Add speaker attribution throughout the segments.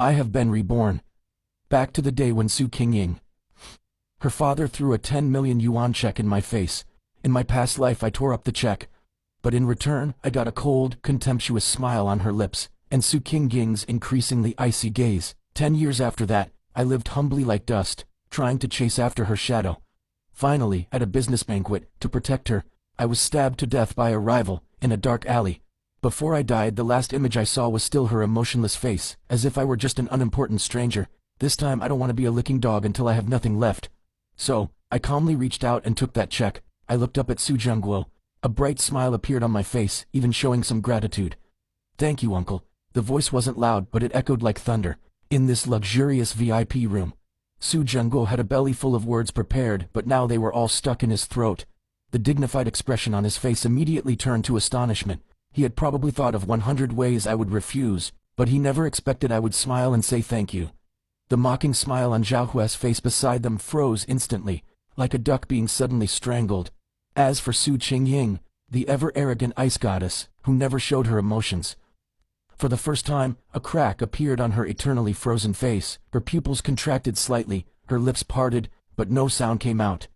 Speaker 1: I have been reborn. Back to the day when Su Qingying. Her father threw a 10 million yuan check in my face. In my past life I tore up the check. But in return, I got a cold, contemptuous smile on her lips, and Su Qingying's increasingly icy gaze. 10 years after that, I lived humbly like dust, trying to chase after her shadow. Finally, at a business banquet, to protect her, I was stabbed to death by a rival, in a dark alley. Before I died, the last image I saw was still her emotionless face, as if I were just an unimportant stranger. This time I don't want to be a licking dog until I have nothing left. So, I calmly reached out and took that check. I looked up at Su Zhengguo. A bright smile appeared on my face, even showing some gratitude. "Thank you, uncle." The voice wasn't loud, but it echoed like thunder. In this luxurious VIP room, Su Zhengguo had a belly full of words prepared, but now they were all stuck in his throat. The dignified expression on his face immediately turned to astonishment. He had probably thought of 100 ways I would refuse, but he never expected I would smile and say thank you. The mocking smile on Zhao Hue's face beside them froze instantly, like a duck being suddenly strangled. As for Su Qingying, the ever-arrogant ice goddess, who never showed her emotions. For the first time, a crack appeared on her eternally frozen face. Her pupils contracted slightly, her lips parted, but no sound came out.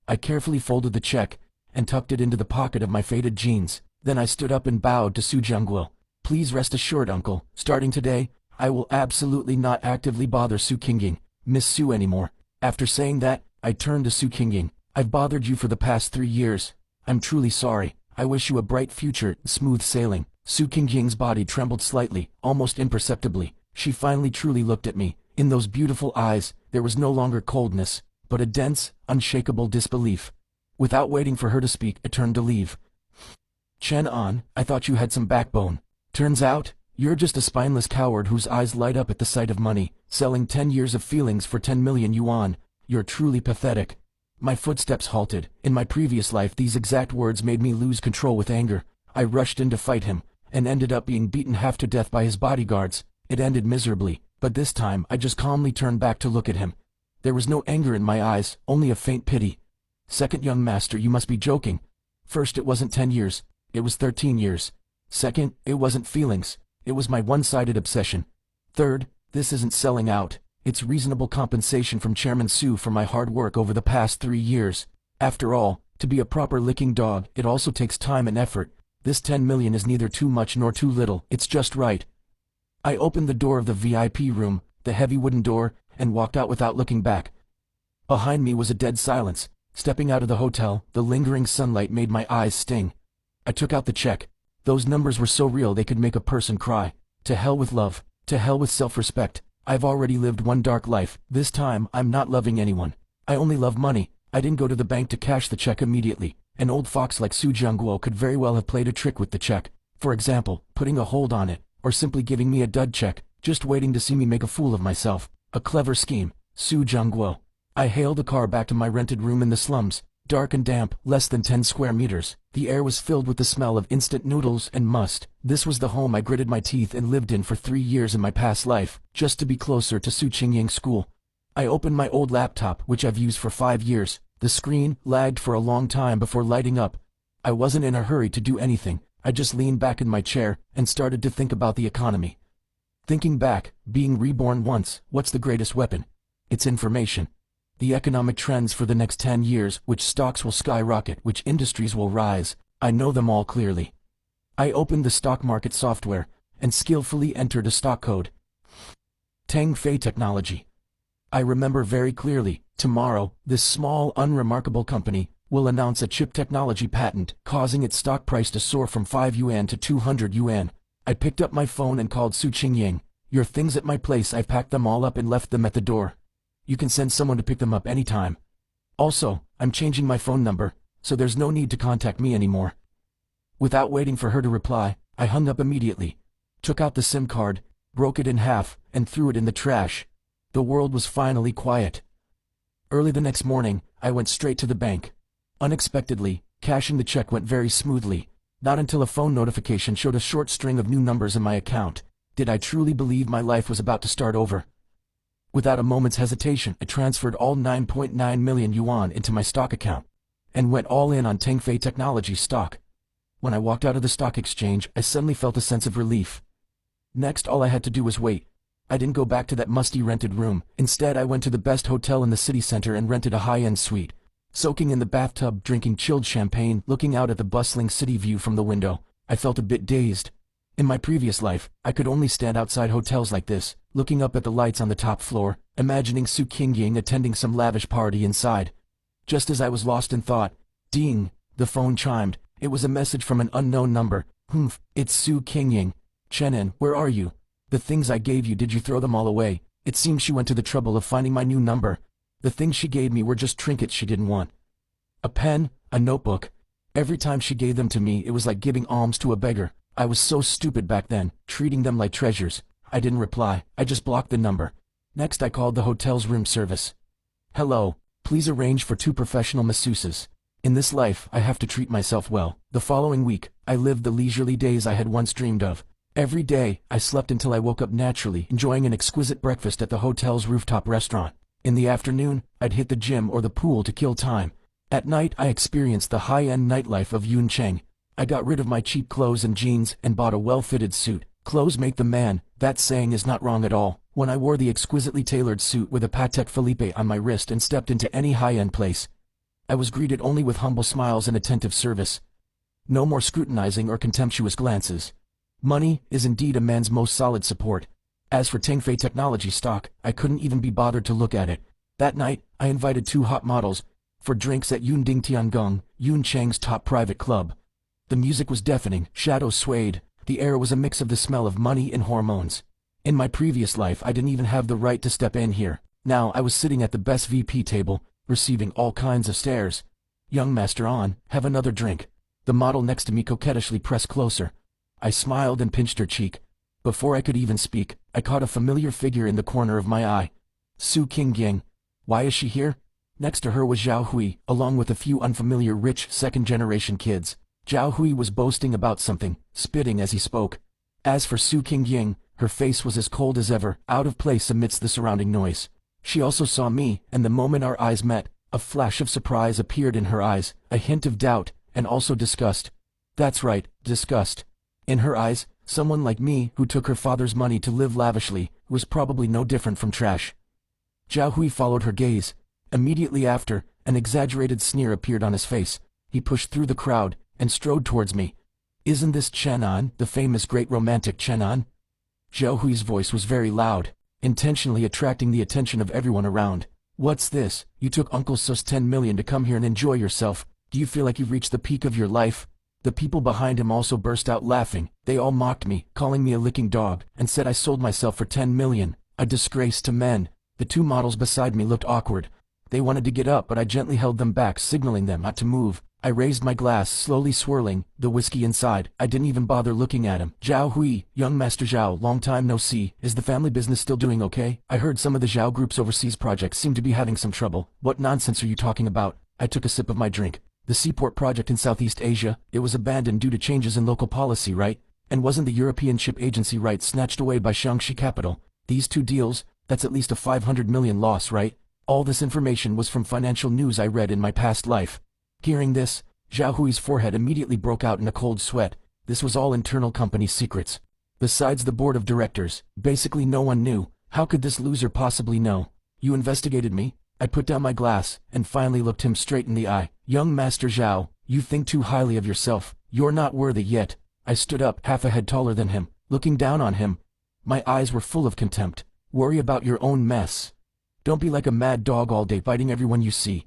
Speaker 1: I carefully folded the check and tucked it into the pocket of my faded jeans. Then I stood up and bowed to Su Zhengguo. "Please rest assured, uncle, starting today, I will absolutely not actively bother Su Qingying, Miss Su anymore." After saying that, I turned to Su Qingying. "I've bothered you for the past 3 years. I'm truly sorry. I wish you a bright future, smooth sailing." Su Qingying's body trembled slightly, almost imperceptibly. She finally truly looked at me. In those beautiful eyes, there was no longer coldness, but a dense, unshakable disbelief. Without waiting for her to speak, I turned to leave. "Chen An, I thought you had some backbone. Turns out, you're just a spineless coward whose eyes light up at the sight of money, selling 10 years of feelings for 10 million yuan. You're truly pathetic." My footsteps halted. In my previous life, these exact words made me lose control with anger. I rushed in to fight him, and ended up being beaten half to death by his bodyguards. It ended miserably, but this time I just calmly turned back to look at him. There was no anger in my eyes, only a faint pity. "Second, young master, you must be joking. First, it wasn't 10 years. It was 13 years. Second, it wasn't feelings. It was my one-sided obsession. Third, this isn't selling out. It's reasonable compensation from Chairman Su for my hard work over the past 3 years. After all, to be a proper licking dog, it also takes time and effort. This 10 million is neither too much nor too little, it's just right." I opened the door of the VIP room, the heavy wooden door, and walked out without looking back. Behind me was a dead silence. Stepping out of the hotel, the lingering sunlight made my eyes sting. I took out the check. Those numbers were so real they could make a person cry. To hell with love. To hell with self-respect. I've already lived one dark life. This time, I'm not loving anyone. I only love money. I didn't go to the bank to cash the check immediately. An old fox like Su Zhengguo could very well have played a trick with the check. For example, putting a hold on it, or simply giving me a dud check, just waiting to see me make a fool of myself. A clever scheme. Su Zhengguo. I hailed a car back to my rented room in the slums. Dark and damp, less than 10 square meters. The air was filled with the smell of instant noodles and must. This was the home I gritted my teeth and lived in for 3 years in my past life, just to be closer to Su Qingying's school. I opened my old laptop, which I've used for 5 years. The screen lagged for a long time before lighting up. I wasn't in a hurry to do anything. I just leaned back in my chair and started to think about the economy. Thinking back, being reborn once, what's the greatest weapon? It's information. The economic trends for the next 10 years, which stocks will skyrocket, which industries will rise. I know them all clearly. I opened the stock market software and skillfully entered a stock code. Tang Fei Technology. I remember very clearly, tomorrow, this small, unremarkable company will announce a chip technology patent, causing its stock price to soar from 5 yuan to 200 yuan. I picked up my phone and called Su Qingying. "Your things at my place, I've packed them all up and left them at the door. You can send someone to pick them up anytime. Also, I'm changing my phone number, so there's no need to contact me anymore." Without waiting for her to reply, I hung up immediately, took out the SIM card, broke it in half, and threw it in the trash. The world was finally quiet. Early the next morning, I went straight to the bank. Unexpectedly, cashing the check went very smoothly. Not until a phone notification showed a short string of new numbers in my account did I truly believe my life was about to start over. Without a moment's hesitation, I transferred all 9.9 million yuan into my stock account and went all in on Tang Fei Technology stock. When I walked out of the stock exchange, I suddenly felt a sense of relief. Next, all I had to do was wait. I didn't go back to that musty rented room. Instead, I went to the best hotel in the city center and rented a high-end suite. Soaking in the bathtub, drinking chilled champagne, looking out at the bustling city view from the window, I felt a bit dazed. In my previous life, I could only stand outside hotels like this, looking up at the lights on the top floor, imagining Su Qingying attending some lavish party inside. Just as I was lost in thought, ding, the phone chimed. It was a message from an unknown number. Humph, it's Su Qingying. Chenin, where are you? The things I gave you, did you throw them all away? It seems she went to the trouble of finding my new number. The things she gave me were just trinkets she didn't want. A pen, a notebook. Every time she gave them to me, it was like giving alms to a beggar. I was so stupid back then, treating them like treasures. I didn't reply. I just blocked the number. Next, I called the hotel's room service. Hello, please arrange for 2 professional masseuses. In this life, I have to treat myself well. The following week, I lived the leisurely days I had once dreamed of. Every day, I slept until I woke up naturally, enjoying an exquisite breakfast at the hotel's rooftop restaurant. In the afternoon, I'd hit the gym or the pool to kill time. At night, I experienced the high-end nightlife of Yuncheng. I got rid of my cheap clothes and jeans and bought a well-fitted suit. Clothes make the man, that saying is not wrong at all. When I wore the exquisitely tailored suit with a Patek Philippe on my wrist and stepped into any high-end place, I was greeted only with humble smiles and attentive service. No more scrutinizing or contemptuous glances. Money is indeed a man's most solid support. As for Tengfei Technology stock, I couldn't even be bothered to look at it. That night, I invited 2 hot models for drinks at Yunding Tiangong, Yuncheng's top private club. The music was deafening, shadows swayed, the air was a mix of the smell of money and hormones. In my previous life, I didn't even have the right to step in here. Now I was sitting at the best VP table, receiving all kinds of stares. Young Master On, have another drink. The model next to me coquettishly pressed closer. I smiled and pinched her cheek. Before I could even speak, I caught a familiar figure in the corner of my eye. Su Qingying. Why is she here? Next to her was Zhao Hui, along with a few unfamiliar rich second-generation kids. Zhao Hui was boasting about something, spitting as he spoke. As for Su Qingying, her face was as cold as ever, out of place amidst the surrounding noise. She also saw me, and the moment our eyes met, a flash of surprise appeared in her eyes, a hint of doubt, and also disgust. That's right, disgust. In her eyes, someone like me, who took her father's money to live lavishly, was probably no different from trash. Zhao Hui followed her gaze. Immediately after, an exaggerated sneer appeared on his face. He pushed through the crowd and strode towards me. Isn't this Chen An, the famous great romantic Chen An? Zhao Hui's voice was very loud, intentionally attracting the attention of everyone around. What's this? You took Uncle Su's 10 million to come here and enjoy yourself. Do you feel like you've reached the peak of your life? The people behind him also burst out laughing. They all mocked me, calling me a licking dog, and said I sold myself for 10 million. A disgrace to men. The 2 models beside me looked awkward. They wanted to get up, but I gently held them back, signaling them not to move. I raised my glass, slowly swirling, the whiskey inside. I didn't even bother looking at him. Zhao Hui, young Master Zhao, long time no see. Is the family business still doing okay? I heard some of the Zhao Group's overseas projects seem to be having some trouble. What nonsense are you talking about? I took a sip of my drink. The seaport project in Southeast Asia, it was abandoned due to changes in local policy, right? And wasn't the European Ship Agency right snatched away by Shaanxi Capital? These 2 deals, that's at least a 500 million loss, right? All this information was from financial news I read in my past life. Hearing this, Zhao Hui's forehead immediately broke out in a cold sweat. This was all internal company secrets. Besides the board of directors, basically no one knew. How could this loser possibly know? You investigated me? I put down my glass, and finally looked him straight in the eye. Young Master Zhao, you think too highly of yourself. You're not worthy yet. I stood up, half a head taller than him, looking down on him. My eyes were full of contempt. Worry about your own mess. Don't be like a mad dog all day biting everyone you see.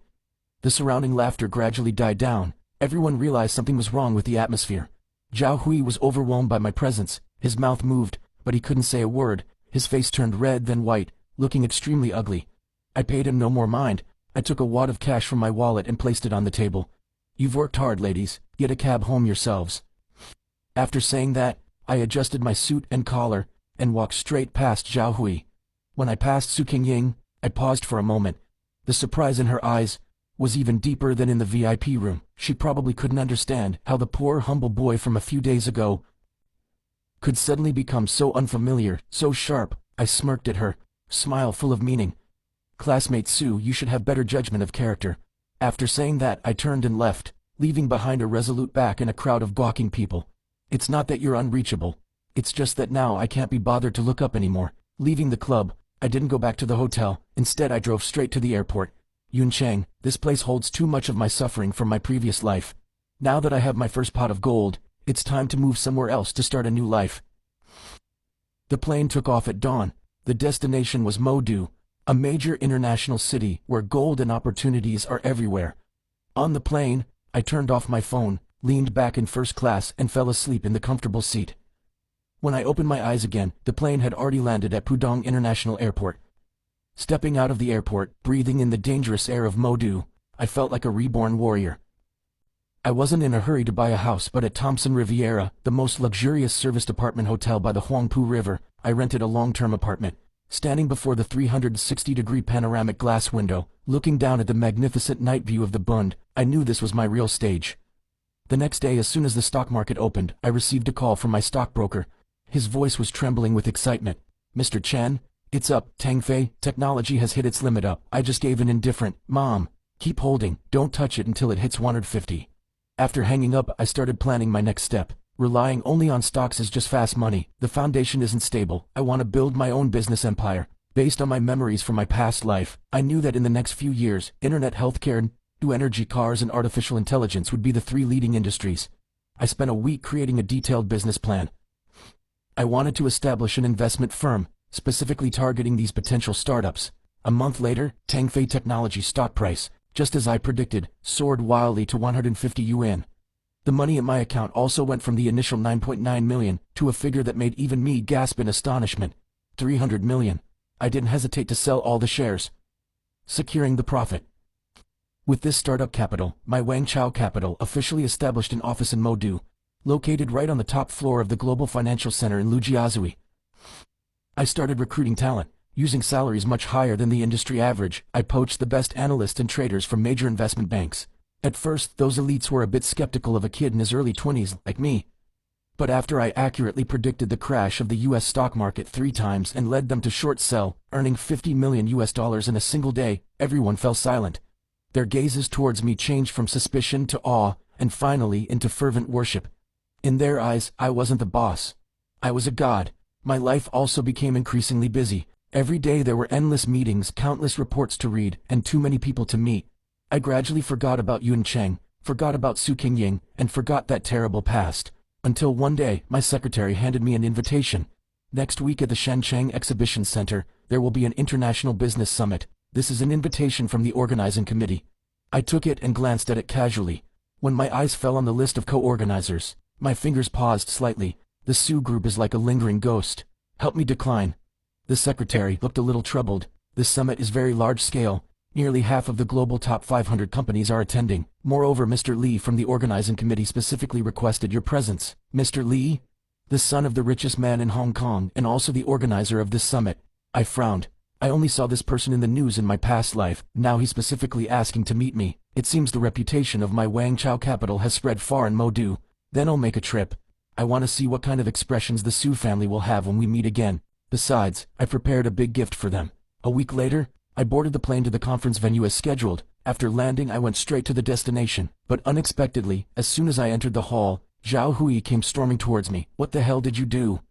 Speaker 1: The surrounding laughter gradually died down. Everyone realized something was wrong with the atmosphere. Zhao Hui was overwhelmed by my presence. His mouth moved, but he couldn't say a word. His face turned red then white, looking extremely ugly. I paid him no more mind. I took a wad of cash from my wallet and placed it on the table. You've worked hard, ladies. Get a cab home yourselves. After saying that, I adjusted my suit and collar and walked straight past Zhao Hui. When I passed Su Qingying, I paused for a moment. The surprise in her eyes was even deeper than in the VIP room. She probably couldn't understand how the poor, humble boy from a few days ago could suddenly become so unfamiliar, so sharp. I smirked at her, smile full of meaning. Classmate Su, you should have better judgment of character. After saying that, I turned and left, leaving behind a resolute back and a crowd of gawking people. It's not that you're unreachable. It's just that now I can't be bothered to look up anymore. Leaving the club, I didn't go back to the hotel. Instead, I drove straight to the airport. Yuncheng, this place holds too much of my suffering from my previous life. Now that I have my first pot of gold, it's time to move somewhere else to start a new life. The plane took off at dawn. The destination was Modu, a major international city where gold and opportunities are everywhere. On the plane, I turned off my phone, leaned back in first class and fell asleep in the comfortable seat. When I opened my eyes again, the plane had already landed at Pudong International Airport. Stepping out of the airport, breathing in the dangerous air of Modu, I felt like a reborn warrior. I wasn't in a hurry to buy a house, but at Thompson Riviera, the most luxurious serviced apartment hotel by the Huangpu River, I rented a long-term apartment. Standing before the 360-degree panoramic glass window, looking down at the magnificent night view of the Bund, I knew this was my real stage. The next day, as soon as the stock market opened, I received a call from my stockbroker. His voice was trembling with excitement. "Mr. Chen, it's up. Tangfei Technology has hit its limit up. I just gave an indifferent, Mom, keep holding, don't touch it until it hits 150. After hanging up, I started planning my next step. Relying only on stocks is just fast money. The foundation isn't stable. I want to build my own business empire. Based on my memories from my past life, I knew that in the next few years, internet, healthcare, new energy, cars, and artificial intelligence would be the three leading industries. I spent a week creating a detailed business plan. I wanted to establish an investment firm, specifically targeting these potential startups. A month later, Tangfei Technology's stock price, just as I predicted, soared wildly to 150 yuan. The money in my account also went from the initial 9.9 million to a figure that made even me gasp in astonishment. 300 million. I didn't hesitate to sell all the shares, securing the profit. With this startup capital, my Wangchao Capital officially established an office in Modu, located right on the top floor of the Global Financial Center in Lujiazui. I started recruiting talent. Using salaries much higher than the industry average, I poached the best analysts and traders from major investment banks. At first, those elites were a bit skeptical of a kid in his early 20s like me. But after I accurately predicted the crash of the US stock market 3 times and led them to short sell, earning $50 million in a single day, everyone fell silent. Their gazes towards me changed from suspicion to awe, and finally into fervent worship. In their eyes, I wasn't the boss. I was a god. My life also became increasingly busy. Every day there were endless meetings, countless reports to read, and too many people to meet. I gradually forgot about Yuncheng, forgot about Su Qingying, and forgot that terrible past. Until one day, my secretary handed me an invitation. Next week at the Shenzhen Exhibition Center, there will be an international business summit. This is an invitation from the organizing committee. I took it and glanced at it casually. When my eyes fell on the list of co-organizers, my fingers paused slightly. The Su group is like a lingering ghost. Help me decline. The secretary looked a little troubled. This summit is very large scale. Nearly half of the global top 500 companies are attending. Moreover, Mr. Li from the organizing committee specifically requested your presence. Mr. Li? The son of the richest man in Hong Kong and also the organizer of this summit. I frowned. I only saw this person in the news in my past life. Now he's specifically asking to meet me. It seems the reputation of my Wangchao Capital has spread far in Modu. Then I'll make a trip. I want to see what kind of expressions the Su family will have when we meet again. Besides, I prepared a big gift for them. A week later, I boarded the plane to the conference venue as scheduled. After landing, I went straight to the destination. But unexpectedly, as soon as I entered the hall, Zhao Hui came storming towards me. "What the hell did you do?"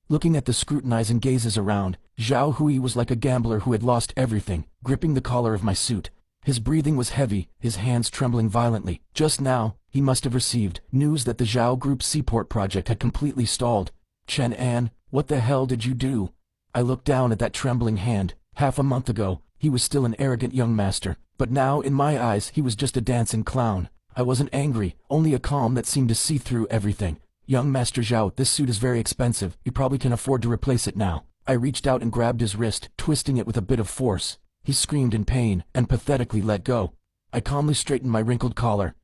Speaker 1: Looking at the scrutinizing gazes around, Zhao Hui was like a gambler who had lost everything, gripping the collar of my suit. His breathing was heavy, his hands trembling violently. Just now, he must have received news that the Zhao Group's seaport project had completely stalled. "Chen An, what the hell did you do?" I looked down at that trembling hand. Half a month ago, he was still an arrogant young master, but now, in my eyes, he was just a dancing clown. I wasn't angry, only a calm that seemed to see through everything. "Young Master Zhao, this suit is very expensive. You probably can afford to replace it now." I reached out and grabbed his wrist, twisting it with a bit of force. He screamed in pain and pathetically let go. I calmly straightened my wrinkled collar.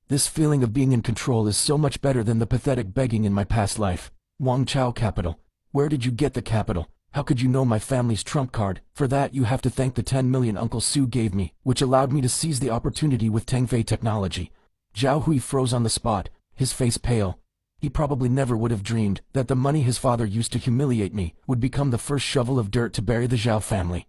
Speaker 1: This feeling of being in control is so much better than the pathetic begging in my past life. Wangchao Capital. Where did you get the capital? How could you know my family's trump card? For that you have to thank the 10 million Uncle Su gave me, which allowed me to seize the opportunity with Tangfei Technology. Zhao Hui froze on the spot, his face pale. He probably never would have dreamed that the money his father used to humiliate me would become the first shovel of dirt to bury the Zhao family.